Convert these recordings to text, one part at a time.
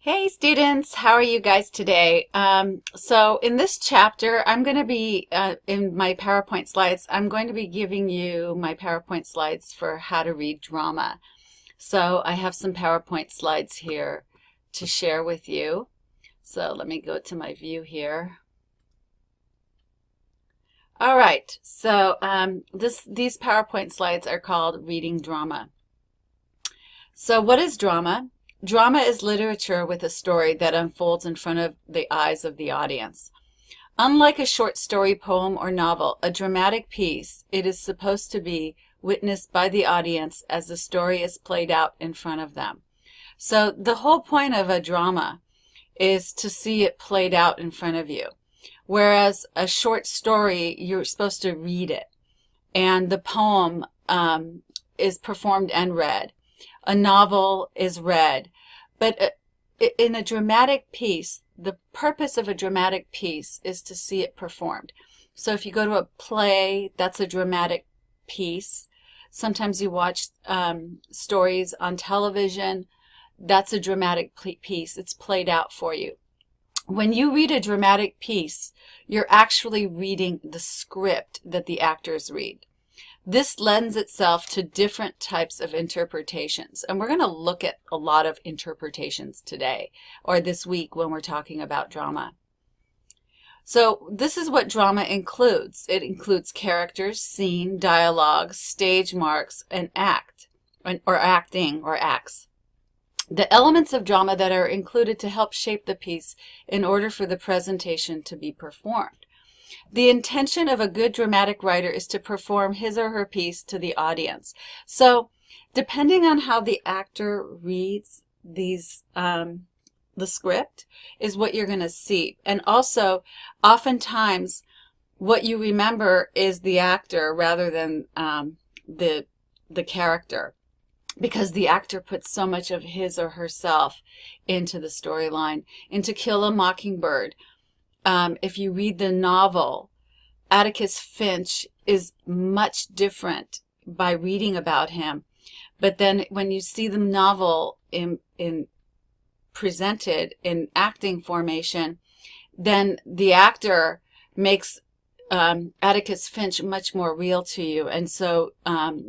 Hey students, how are you guys today? So in this chapter, I'm going to be, in my PowerPoint slides, I'm going to be giving you my PowerPoint slides for how to read drama. So I have some PowerPoint slides here to share with you. So let me go to my view here. All right, so these PowerPoint slides are called Reading Drama. So what is drama? Drama is literature with a story that unfolds in front of the eyes of the audience. Unlike a short story, poem, or novel, a dramatic piece, it is supposed to be witnessed by the audience as the story is played out in front of them. So the whole point of a drama is to see it played out in front of you. Whereas a short story, you're supposed to read it. And the poem is performed and read. A novel is read. But in a dramatic piece, the purpose of a dramatic piece is to see it performed. So if you go to a play, that's a dramatic piece. Sometimes you watch stories on television. That's a dramatic piece. It's played out for you. When you read a dramatic piece, you're actually reading the script that the actors read. This lends itself to different types of interpretations, and we're going to look at a lot of interpretations today, or this week when we're talking about drama. So this is what drama includes. It includes characters, scene, dialogue, stage marks, and acting, or acts. The elements of drama that are included to help shape the piece in order for the presentation to be performed. The intention of a good dramatic writer is to perform his or her piece to the audience. So depending on how the actor reads these, the script is what you're going to see. And also, oftentimes, what you remember is the actor rather than the character, because the actor puts so much of his or herself into the storyline. In To Kill a Mockingbird, if you read the novel, Atticus Finch is much different by reading about him. But then when you see the novel presented in acting formation, then the actor makes Atticus Finch much more real to you. And so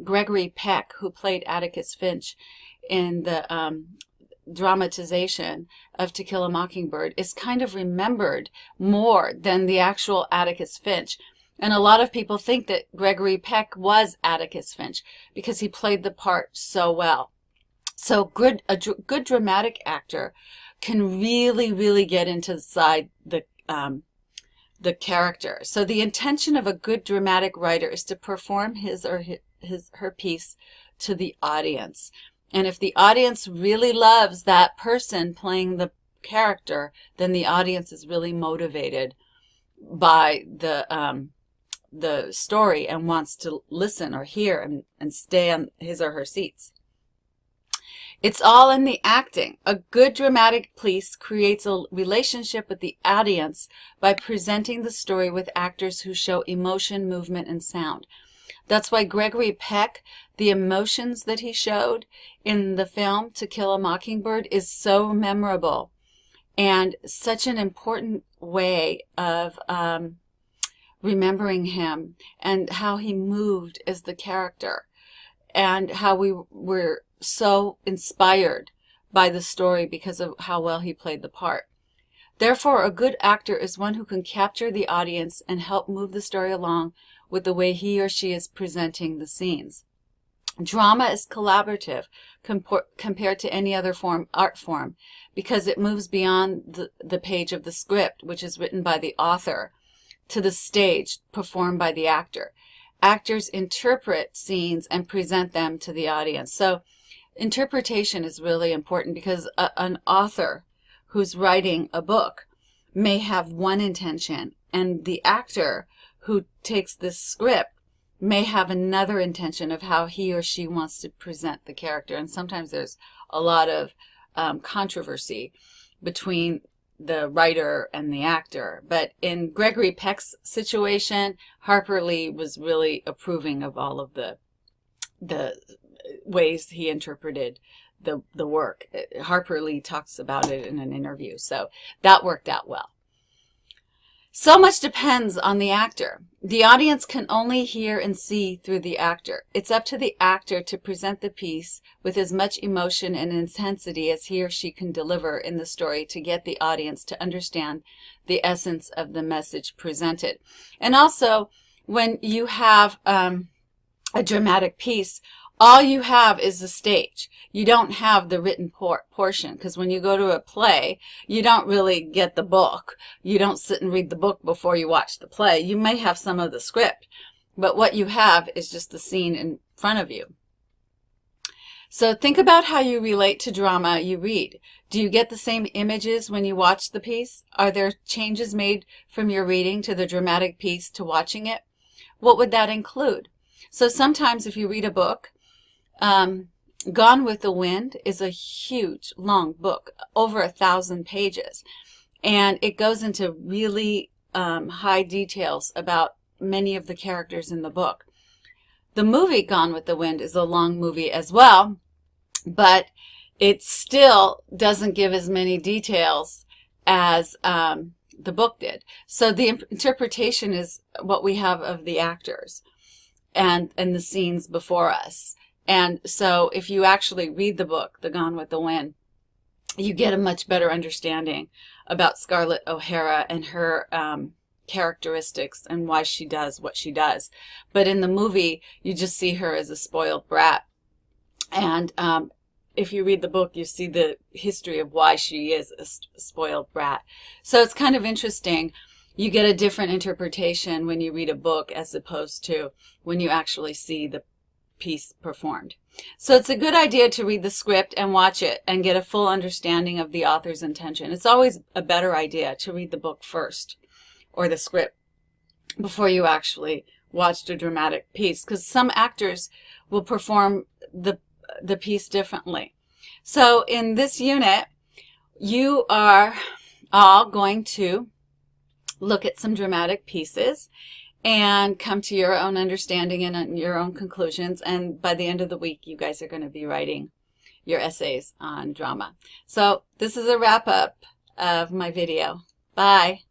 Gregory Peck, who played Atticus Finch in the dramatization of To Kill a Mockingbird, is kind of remembered more than the actual Atticus Finch. And a lot of people think that Gregory Peck was Atticus Finch because he played the part so well. So a good dramatic actor can really get inside the character. So the intention of a good dramatic writer is to perform his or her piece to the audience. And if the audience really loves that person playing the character, then the audience is really motivated by the story and wants to listen or hear and stay on his or her seats. It's all in the acting. A good dramatic piece creates a relationship with the audience by presenting the story with actors who show emotion, movement, and sound. That's why Gregory Peck, the emotions that he showed in the film To Kill a Mockingbird, is so memorable and such an important way of remembering him and how he moved as the character and how we were so inspired by the story because of how well he played the part. Therefore, a good actor is one who can capture the audience and help move the story along with the way he or she is presenting the scenes. Drama is collaborative compared to any other art form because it moves beyond the page of the script, which is written by the author, to the stage performed by the actor. Actors interpret scenes and present them to the audience. So interpretation is really important because an author who's writing a book may have one intention, and the actor who takes this script may have another intention of how he or she wants to present the character. And sometimes there's a lot of controversy between the writer and the actor. But in Gregory Peck's situation, Harper Lee was really approving of all of the ways he interpreted the work. Harper Lee talks about it in an interview, so that worked out well. So much depends on the actor. The audience can only hear and see through the actor. It's up to the actor to present the piece with as much emotion and intensity as he or she can deliver in the story to get the audience to understand the essence of the message presented. And also, when you have a dramatic piece, all you have is the stage. You don't have the written portion, because when you go to a play, you don't really get the book. You don't sit and read the book before you watch the play. You may have some of the script, but what you have is just the scene in front of you. So think about how you relate to drama you read. Do you get the same images when you watch the piece? Are there changes made from your reading to the dramatic piece to watching it? What would that include? So sometimes if you read a book, Gone with the Wind is a huge, long book, over 1,000 pages, and it goes into really high details about many of the characters in the book. The movie Gone with the Wind is a long movie as well, but it still doesn't give as many details as the book did. So the interpretation is what we have of the actors and the scenes before us. And so if you actually read the book, The Gone with the Wind, you get a much better understanding about Scarlett O'Hara and her characteristics and why she does what she does. But in the movie, you just see her as a spoiled brat. And if you read the book, you see the history of why she is a spoiled brat. So it's kind of interesting. You get a different interpretation when you read a book as opposed to when you actually see the piece performed. So it's a good idea to read the script and watch it and get a full understanding of the author's intention. It's always a better idea to read the book first or the script before you actually watch the dramatic piece, because some actors will perform the piece differently. So in this unit, you are all going to look at some dramatic pieces and come to your own understanding and your own conclusions. And by the end of the week, you guys are going to be writing your essays on drama. So this is a wrap up of my video. Bye.